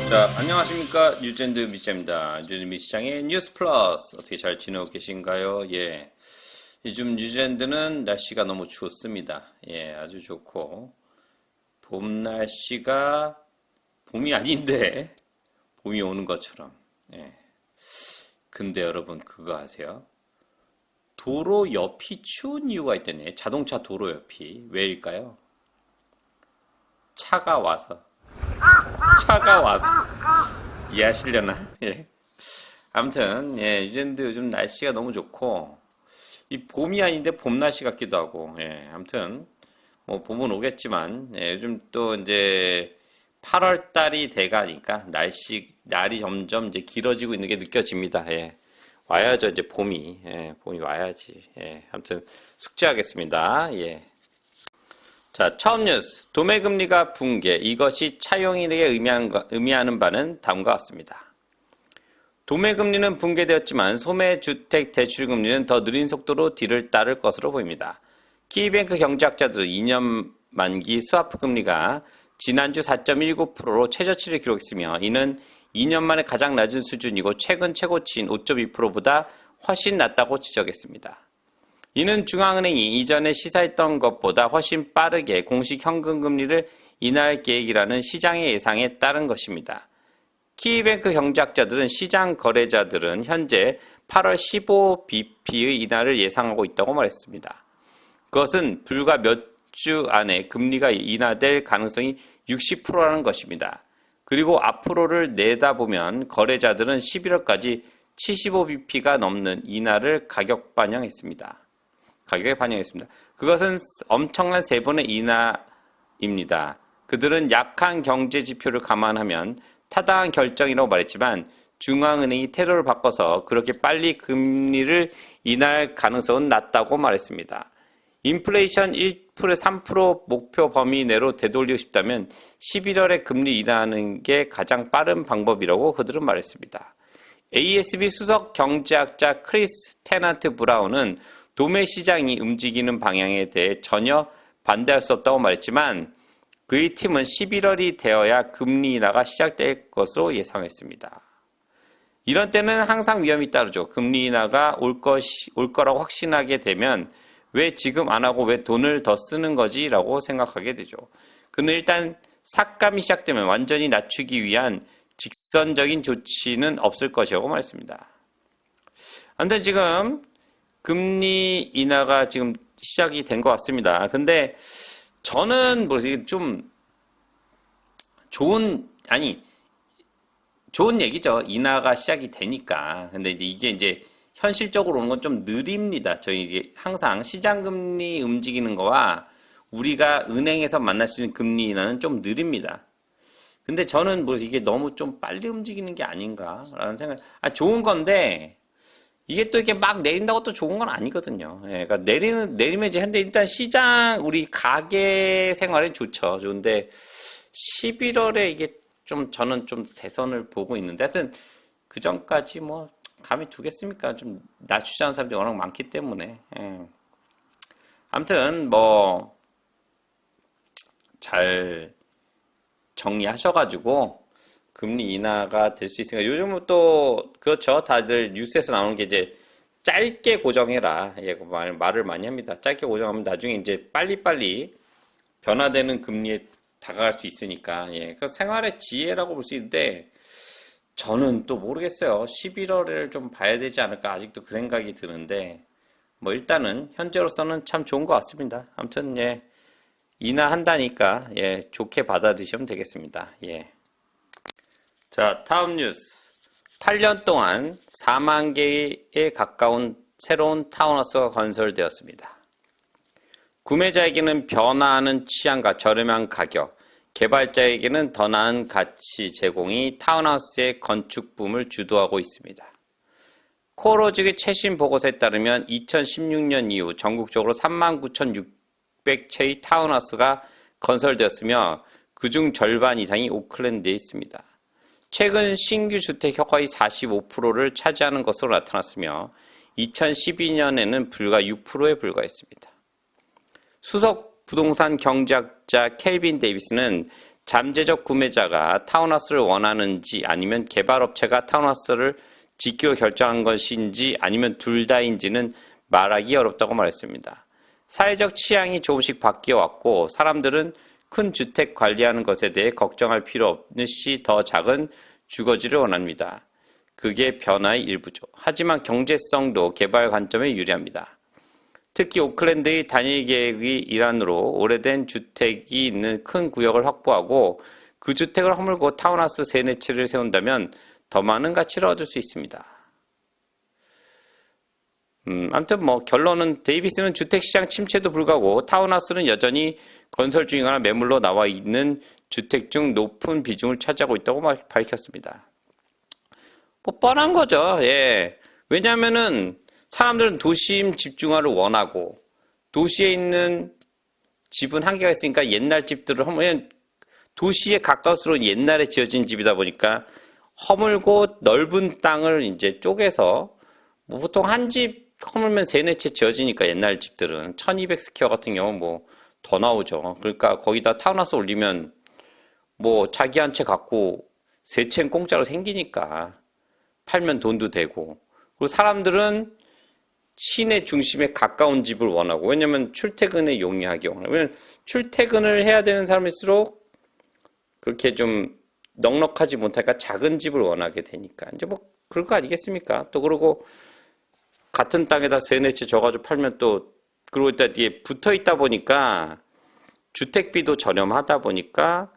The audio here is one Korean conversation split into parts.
자, 안녕하십니까. 뉴젠드 미시장입니다. 뉴젠드 미시장의 뉴스 플러스. 어떻게 잘 지내고 계신가요? 예. 요즘 뉴젠드는 날씨가 너무 좋습니다. 예, 아주 좋고. 봄 날씨가 봄이 아닌데, 봄이 오는 것처럼. 예. 근데 여러분, 그거 아세요? 도로 옆이 추운 이유가 있다네. 자동차 도로 옆이. 왜일까요? 차가 와서. 이해하시려나? 예. 아무튼 뉴젠드 요즘 날씨가 너무 좋고 이 봄이 아닌데 봄 날씨 같기도 하고 아무튼 뭐 봄은 오겠지만 요즘 또 이제 8월 달이 돼가니까 날이 점점 이제 길어지고 있는 게 느껴집니다. 와야죠. 이제 봄이 와야지. 아무튼 숙제하겠습니다. 자, 처음 뉴스. 도매금리가 붕괴. 이것이 차용인에게 의미하는 바는 다음과 같습니다. 도매금리는 붕괴되었지만 소매주택 대출금리는 더 느린 속도로 뒤를 따를 것으로 보입니다. 키뱅크 경제학자들은 2년 만기 스와프 금리가 지난주 4.19%로 최저치를 기록했으며 이는 2년 만에 가장 낮은 수준이고 최근 최고치인 5.2%보다 훨씬 낮다고 지적했습니다. 이는 중앙은행이 이전에 시사했던 것보다 훨씬 빠르게 공식 현금금리를 인하할 계획이라는 시장의 예상에 따른 것입니다. 키뱅크 경제학자들은 시장 거래자들은 현재 8월 15bp의 인하를 예상하고 있다고 말했습니다. 그것은 불과 몇 주 안에 금리가 인하될 가능성이 60%라는 것입니다. 그리고 앞으로를 내다보면 거래자들은 11월까지 75bp가 넘는 인하를 가격에 반영했습니다. 그것은 엄청난 세 번의 인하입니다. 그들은 약한 경제 지표를 감안하면 타당한 결정이라고 말했지만 중앙은행이 태도를 바꿔서 그렇게 빨리 금리를 인하할 가능성은 낮다고 말했습니다. 인플레이션 1%, 3% 목표 범위 내로 되돌리고 싶다면 11월에 금리 인하하는 게 가장 빠른 방법이라고 그들은 말했습니다. ASB 수석 경제학자 크리스 테넌트 브라운은 도매 시장이 움직이는 방향에 대해 전혀 반대할 수 없다고 말했지만 그의 팀은 11월이 되어야 금리 인하가 시작될 것으로 예상했습니다. 이런 때는 항상 위험이 따르죠. 금리 인하가 올 거라고 확신하게 되면 왜 지금 안 하고 왜 돈을 더 쓰는 거지? 라고 생각하게 되죠. 그는 일단 삭감이 시작되면 완전히 낮추기 위한 직선적인 조치는 없을 것이라고 말했습니다. 아무튼 지금 금리 인하가 지금 시작이 된 것 같습니다. 근데 저는 좀 좋은 얘기죠. 인하가 시작이 되니까. 근데 이게 현실적으로 오는 건 좀 느립니다. 저희 이게 항상 시장 금리 움직이는 거와 우리가 은행에서 만날 수 있는 금리 인하는 좀 느립니다. 근데 저는 이게 너무 좀 빨리 움직이는 게 아닌가라는 생각. 좋은 건데 이게 또 이렇게 막 내린다고 또 좋은 건 아니거든요. 그러니까 내리면 이제 현재 일단 우리 가게 생활은 좋죠. 좋은데 11월에 이게 저는 좀 대선을 보고 있는데 하여튼 그 전까지 감히 두겠습니까? 좀 낮추자는 사람들이 워낙 많기 때문에. 아무튼 잘 정리하셔가지고 금리 인하가 될 수 있으니까 요즘은 또 그렇죠. 다들 뉴스에서 나오는 게 이제 짧게 고정해라. 말을 많이 합니다. 짧게 고정하면 나중에 이제 빨리빨리 변화되는 금리에 다가갈 수 있으니까 그 생활의 지혜라고 볼 수 있는데 저는 또 모르겠어요. 11월을 좀 봐야 되지 않을까 아직도 그 생각이 드는데 일단은 현재로서는 참 좋은 것 같습니다. 아무튼 인하한다니까 좋게 받아들이시면 되겠습니다. 자, 다음 뉴스. 8년 동안 4만 개에 가까운 새로운 타운하우스가 건설되었습니다. 구매자에게는 변화하는 취향과 저렴한 가격, 개발자에게는 더 나은 가치 제공이 타운하우스의 건축 붐을 주도하고 있습니다. 코로직의 최신 보고서에 따르면 2016년 이후 전국적으로 39,600채의 타운하우스가 건설되었으며 그중 절반 이상이 오클랜드에 있습니다. 최근 신규 주택 거의 45%를 차지하는 것으로 나타났으며 2012년에는 불과 6%에 불과했습니다. 수석 부동산 경제학자 켈빈 데이비스는 잠재적 구매자가 타운하우스를 원하는지 아니면 개발업체가 타운하우스를 짓기로 결정한 것인지 아니면 둘 다인지는 말하기 어렵다고 말했습니다. 사회적 취향이 조금씩 바뀌어왔고 사람들은 큰 주택 관리하는 것에 대해 걱정할 필요 없이 더 작은 주거지를 원합니다. 그게 변화의 일부죠. 하지만 경제성도 개발 관점에 유리합니다. 특히 오클랜드의 단일 계획의 일환으로 오래된 주택이 있는 큰 구역을 확보하고 그 주택을 허물고 타운하우스 3, 4채를 세운다면 더 많은 가치를 얻을 수 있습니다. 아무튼 결론은 데이비스는 주택시장 침체도 불구하고 타운하우스는 여전히 건설 중이거나 매물로 나와 있는 주택 중 높은 비중을 차지하고 있다고 밝혔습니다. 뻔한 거죠. 예. 왜냐하면은 사람들은 도심 집중화를 원하고 도시에 있는 집은 한계가 있으니까 옛날 집들을 도시에 가까울수록 옛날에 지어진 집이다 보니까 허물고 넓은 땅을 이제 쪼개서 보통 한 집 허물면 3, 4채 지어지니까 옛날 집들은 1200스퀘어 같은 경우는 더 나오죠. 그러니까 거기다 타운하우스 올리면 자기 한 채 갖고 3채는 공짜로 생기니까 팔면 돈도 되고 그리고 사람들은 시내 중심에 가까운 집을 원하고 왜냐면 출퇴근에 용이하게 원하고 왜냐면 출퇴근을 해야 되는 사람일수록 그렇게 좀 넉넉하지 못하니까 작은 집을 원하게 되니까 이제 그럴 거 아니겠습니까? 또 그러고 같은 땅에다 3, 4채 져가지고 팔면 또 그리고 일단 이게 붙어 있다 보니까 주택비도 저렴하다 보니까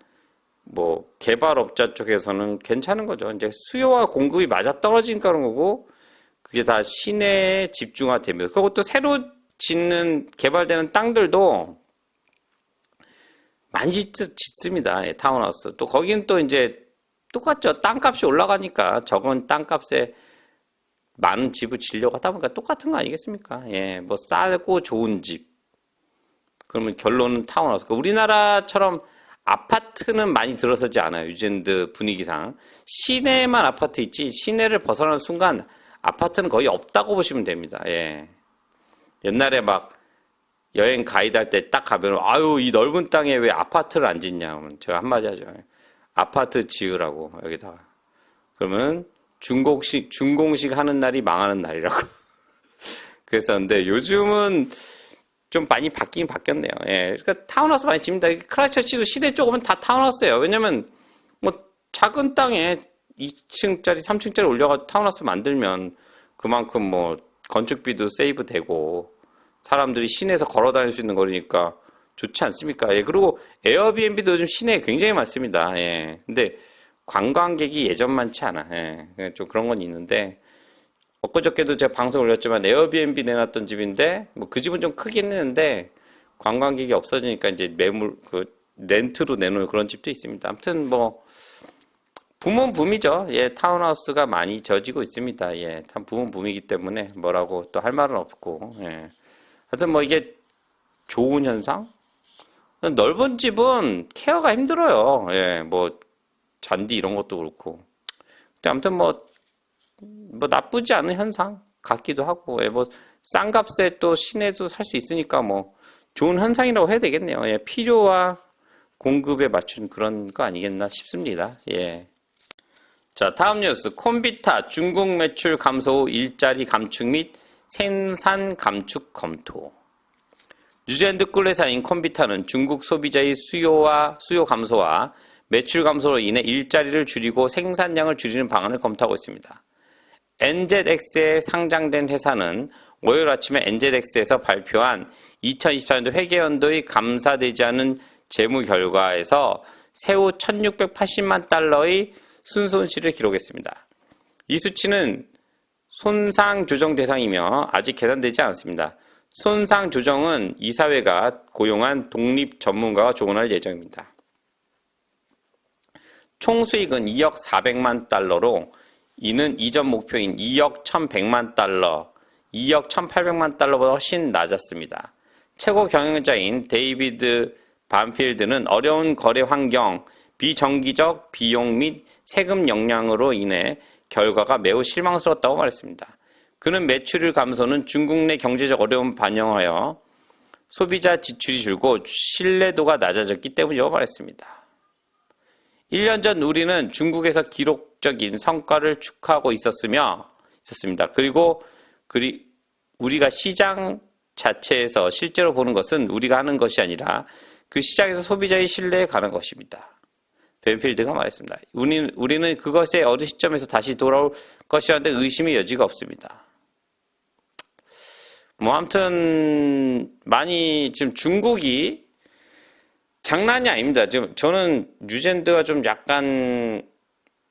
개발업자 쪽에서는 괜찮은 거죠. 이제 수요와 공급이 맞아 떨어지니까 그런 거고 그게 다 시내에 집중화되면서 그리고 또 새로 개발되는 땅들도 많이 짓습니다. 예, 타운하우스. 또 거기는 또 이제 똑같죠. 땅값이 올라가니까 적은 땅값에 많은 집을 지으려고 하다 보니까 똑같은 거 아니겠습니까? 예, 싸고 좋은 집. 그러면 결론은 타운하우스. 우리나라처럼 아파트는 많이 들어서지 않아요. 뉴질랜드 분위기상. 시내만 아파트 있지 시내를 벗어나는 순간 아파트는 거의 없다고 보시면 됩니다. 예. 옛날에 여행 가이드 할 때 딱 가면 아유 이 넓은 땅에 왜 아파트를 안 짓냐 하면 제가 한마디 하죠. 아파트 지으라고 여기다가. 그러면 준공식 하는 날이 망하는 날이라고. 그랬었는데 요즘은 좀 많이 바뀌긴 바뀌었네요. 예. 그러니까 타운하우스 많이 집니다. 크라이처치도 시내 쪽 오면 다 타운하우스예요. 왜냐면 작은 땅에 2층짜리, 3층짜리 올려가지고 타운하우스 만들면 그만큼 건축비도 세이브 되고 사람들이 시내에서 걸어 다닐 수 있는 거리니까 좋지 않습니까? 예. 그리고 에어비앤비도 요즘 시내에 굉장히 많습니다. 예. 근데 관광객이 예전만치 않아. 예. 좀 그런 건 있는데 엊그저께도 제가 방송 올렸지만 에어비앤비 내놨던 집인데 그 집은 좀 크긴 했는데 관광객이 없어지니까 이제 렌트로 내놓은 그런 집도 있습니다. 아무튼 붐은 붐이죠. 예, 타운하우스가 많이 져지고 있습니다. 예, 참 붐은 붐이기 때문에 뭐라고 또 할 말은 없고. 예. 하여튼 이게 좋은 현상? 넓은 집은 케어가 힘들어요. 예, 잔디 이런 것도 그렇고. 근데 아무튼 나쁘지 않은 현상 같기도 하고, 예, 싼 값에 또 시내도 살 수 있으니까 좋은 현상이라고 해야 되겠네요. 예, 필요와 공급에 맞춘 그런 거 아니겠나 싶습니다. 예. 자, 다음 뉴스. 콤비타 중국 매출 감소 후 일자리 감축 및 생산 감축 검토. 뉴질랜드 꿀회사인 콤비타는 중국 소비자의 수요 감소와 매출 감소로 인해 일자리를 줄이고 생산량을 줄이는 방안을 검토하고 있습니다. NZX에 상장된 회사는 월요일 아침에 NZX에서 발표한 2024년도 회계연도의 감사되지 않은 재무 결과에서 세후 1,680만 달러의 순손실을 기록했습니다. 이 수치는 손상 조정 대상이며 아직 계산되지 않았습니다. 손상 조정은 이사회가 고용한 독립 전문가가 조언할 예정입니다. 총 수익은 2억 400만 달러로 이는 이전 목표인 2억 1,100만 달러, 2억 1,800만 달러보다 훨씬 낮았습니다. 최고 경영자인 데이비드 반필드는 어려운 거래 환경, 비정기적 비용 및 세금 역량으로 인해 결과가 매우 실망스럽다고 말했습니다. 그는 매출 감소는 중국 내 경제적 어려움을 반영하여 소비자 지출이 줄고 신뢰도가 낮아졌기 때문이라고 말했습니다. 1년 전 우리는 중국에서 기록적인 성과를 축하하고 있었습니다. 그리고 우리가 시장 자체에서 실제로 보는 것은 우리가 하는 것이 아니라 그 시장에서 소비자의 신뢰에 가는 것입니다. 벤필드가 말했습니다. 우리는 그것의 어느 시점에서 다시 돌아올 것이라는데 의심의 여지가 없습니다. 뭐 아무튼 많이 지금 중국이 장난이 아닙니다. 지금 저는 뉴젠드가 좀 약간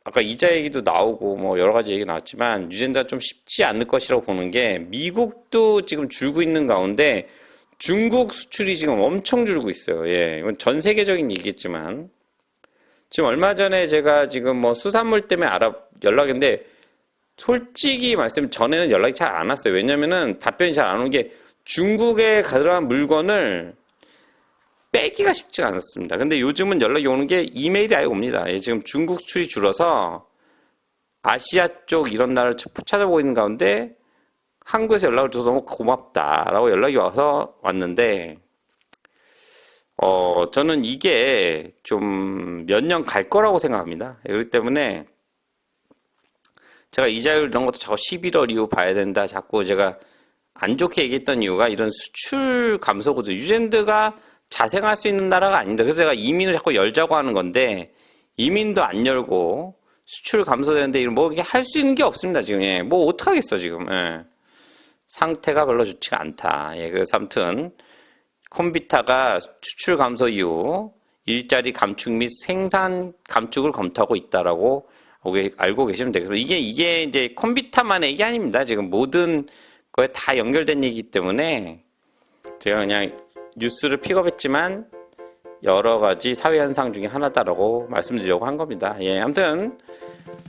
아까 이자 얘기도 나오고 뭐 여러 가지 얘기 나왔지만 뉴젠드가 좀 쉽지 않을 것이라고 보는 게 미국도 지금 줄고 있는 가운데 중국 수출이 지금 엄청 줄고 있어요. 예, 이건 전 세계적인 얘기겠지만 지금 얼마 전에 제가 지금 뭐 수산물 때문에 연락했는데 솔직히 말씀 전에는 연락이 잘 안 왔어요. 왜냐면은 답변이 잘 안 오는 게 중국에 들어간 물건을 빼기가 쉽지가 않았습니다. 근데 요즘은 연락이 오는 게 이메일이 아예 옵니다. 예, 지금 중국 수출이 줄어서 아시아 쪽 이런 나라를 찾아보고 있는 가운데 한국에서 연락을 줘서 너무 고맙다라고 연락이 왔는데 저는 이게 좀 몇 년 갈 거라고 생각합니다. 예, 그렇기 때문에 제가 이자율 이런 것도 자꾸 11월 이후 봐야 된다. 자꾸 제가 안 좋게 얘기했던 이유가 이런 수출 감소거든요. 뉴젠드가 자생할 수 있는 나라가 아닙니다. 그래서 제가 이민을 자꾸 열자고 하는 건데 이민도 안 열고 수출 감소되는데 뭐 이렇게 할 수 있는 게 없습니다. 지금 예. 뭐 어떡하겠어 지금. 예. 상태가 별로 좋지가 않다. 예. 그래서 아무튼 콤비타가 수출 감소 이후 일자리 감축 및 생산 감축을 검토하고 있다라고 알고 계시면 되겠습니다. 이게 이제 콤비타만의 얘기 아닙니다. 지금 모든 거에 다 연결된 얘기이기 때문에 제가 그냥 뉴스를 픽업했지만 여러 가지 사회 현상 중에 하나다라고 말씀드리려고 한 겁니다. 예, 아무튼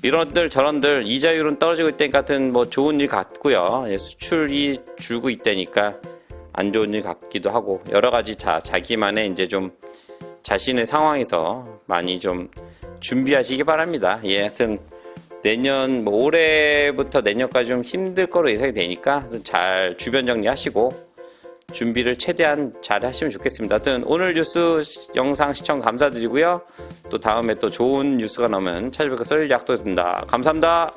이런들 저런들 이자율은 떨어지고 있다니까 같은 뭐 좋은 일 같고요. 예, 수출이 줄고 있다니까 안 좋은 일 같기도 하고 여러 가지 자기만의 이제 좀 자신의 상황에서 많이 좀 준비하시기 바랍니다. 예, 하여튼 내년 뭐 올해부터 내년까지 좀 힘들 거로 예상이 되니까 잘 주변 정리하시고 준비를 최대한 잘 하시면 좋겠습니다. 하여튼 오늘 뉴스 영상 시청 감사드리고요. 또 다음에 또 좋은 뉴스가 나오면 찾아뵙고 썰 약속드립니다. 감사합니다.